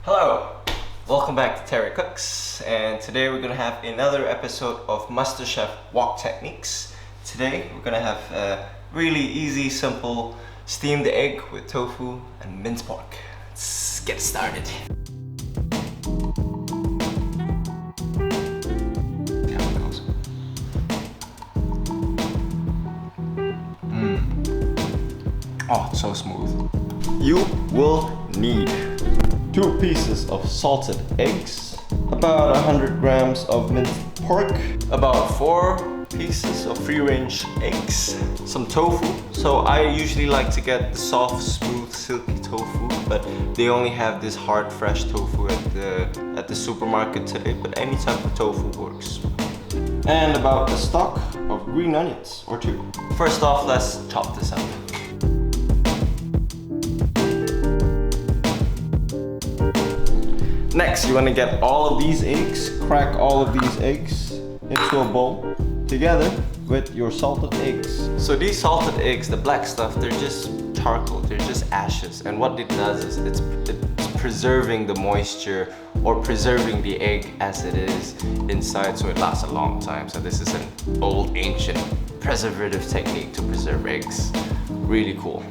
Hello! Welcome back to Terry Cooks, and today we're gonna have another episode of Masterchef wok techniques. Today we're gonna have a really easy, simple steamed egg with tofu and minced pork. Let's get started. See how it goes. Oh, it's so smooth. You will need 2 pieces of salted eggs, about 100 grams of minced pork, about 4 pieces of free-range eggs, some tofu. So I usually like to get the soft, smooth, silky tofu, but they only have this hard, fresh tofu at the supermarket today, but any type of tofu works. And about a stalk of green onions, or 2. First off, let's chop this up. Next, you want to get all of these eggs, crack all of these eggs into a bowl together with your salted eggs. So these salted eggs, the black stuff, they're just charcoal, they're just ashes. And what it does is it's preserving the moisture or preserving the egg as it is inside so it lasts a long time. So this is an old ancient preservative technique to preserve eggs. Really cool.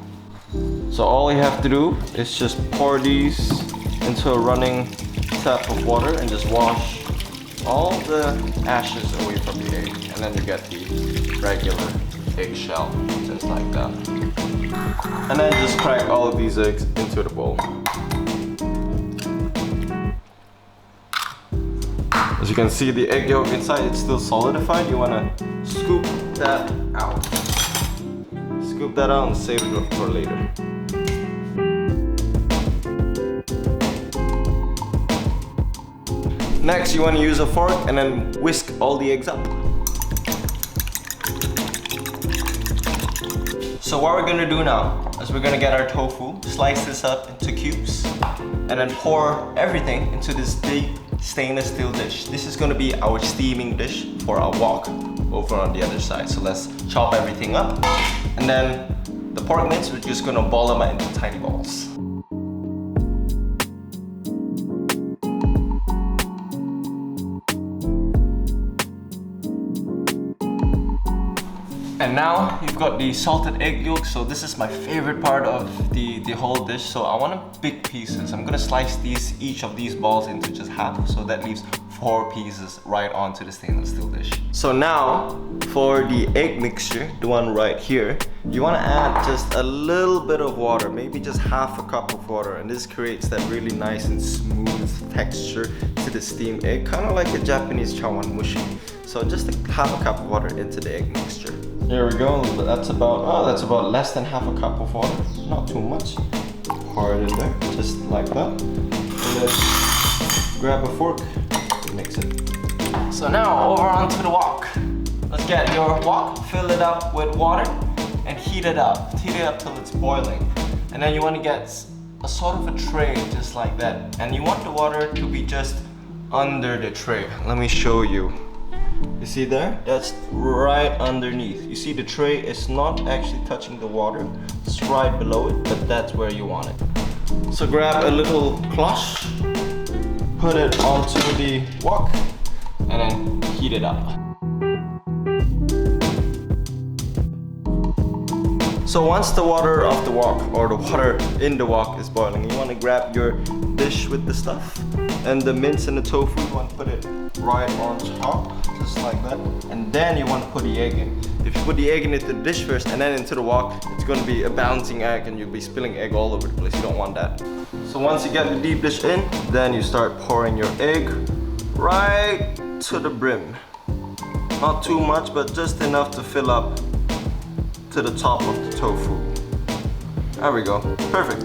So all you have to do is just pour these into a running tap of water and just wash all the ashes away from the egg, and then you get the regular eggshell, just like that. And then just crack all of these eggs into the bowl. As you can see, the egg yolk inside, it's still solidified. You want to scoop that out. Scoop that out and save it for later. Next, you want to use a fork and then whisk all the eggs up. So what we're going to do now is we're going to get our tofu, slice this up into cubes, and then pour everything into this deep stainless steel dish. This is going to be our steaming dish for our wok over on the other side. So let's chop everything up, and then the pork mince, we're just going to ball them into tiny balls. And now you've got the salted egg yolk. So this is my favorite part of the whole dish. So I want big pieces. I'm gonna slice each of these balls into just half, so that leaves 4 pieces right onto the stainless steel dish. So now for the egg mixture, the one right here, you want to add just a little bit of water, maybe just half a cup of water, and this creates that really nice and smooth texture to the steamed egg, kind of like a Japanese chawanmushi. So just half a cup of water into the egg mixture. There we go. That's about less than half a cup of water, not too much. Pour it in there, just like that. And then grab a fork, mix it. So now over onto the wok. Let's get your wok, fill it up with water, and heat it up. Heat it up till it's boiling. And then you want to get a sort of a tray, just like that. And you want the water to be just under the tray. Let me show you. You see there? That's right underneath. You see the tray is not actually touching the water. It's right below it, but that's where you want it. So grab a little cloche, put it onto the wok, and then heat it up. So once the water of the wok, or the water in the wok, is boiling, you want to grab your dish with the stuff, and the mince and the tofu, you want to put it right on top, just like that. And then you want to put the egg in. If you put the egg into the dish first and then into the wok, it's going to be a bouncing egg and you'll be spilling egg all over the place. You don't want that. So once you get the deep dish in, then you start pouring your egg right to the brim. Not too much, but just enough to fill up to the top of the tofu. There we go. Perfect.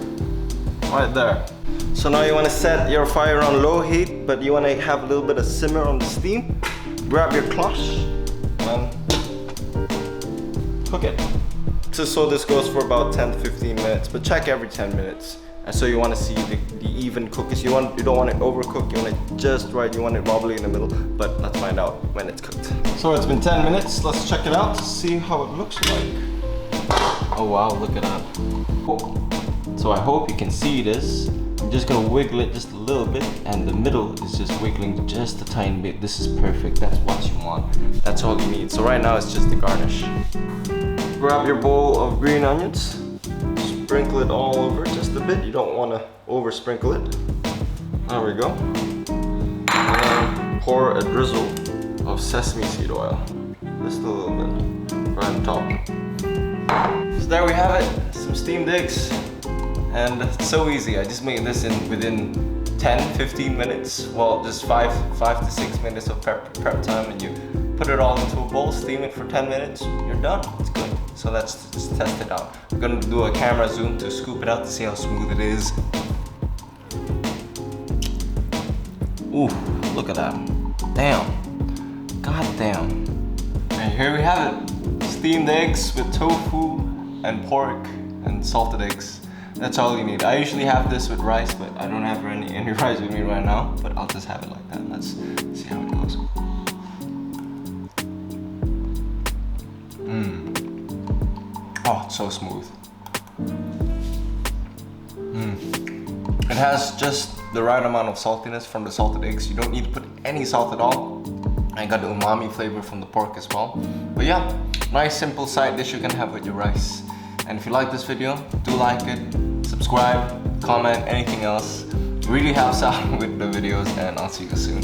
Right there. So now you want to set your fire on low heat, but you want to have a little bit of simmer on the steam. Grab your cloche and cook it. So this goes for about 10 to 15 minutes, but check every 10 minutes. And so you want to see the even cookness. You don't want it overcooked, you want it just right, you want it wobbly in the middle, but let's find out when it's cooked. So it's been 10 minutes, let's check it out to see how it looks like. Oh wow, look at that. Oh. So I hope you can see this. I'm just gonna wiggle it just a little bit, and the middle is just wiggling just a tiny bit. This is perfect. That's what you want. That's all you need. So right now it's just the garnish. Grab your bowl of green onions, sprinkle it all over just a bit. You don't want to over sprinkle it. There we go. And then pour a drizzle of sesame seed oil. Just a little bit right on top. So there we have it, some steamed eggs. And it's so easy. I just made this within 10-15 minutes. Well, just 5 to 6 minutes of prep time, and you put it all into a bowl, steam it for 10 minutes, you're done. It's good. So let's just test it out. I'm gonna do a camera zoom to scoop it out to see how smooth it is. Ooh, look at that. Damn. God damn. And here we have it. Steamed eggs with tofu and pork and salted eggs. That's all you need. I usually have this with rice, but I don't have any rice with me right now. But I'll just have it like that. Let's see how it goes. Oh, it's so smooth. It has just the right amount of saltiness from the salted eggs. You don't need to put any salt at all. I got the umami flavor from the pork as well. But yeah, nice simple side dish you can have with your rice. And if you like this video, do like it, subscribe, comment, anything else. It really helps out with the videos, and I'll see you soon.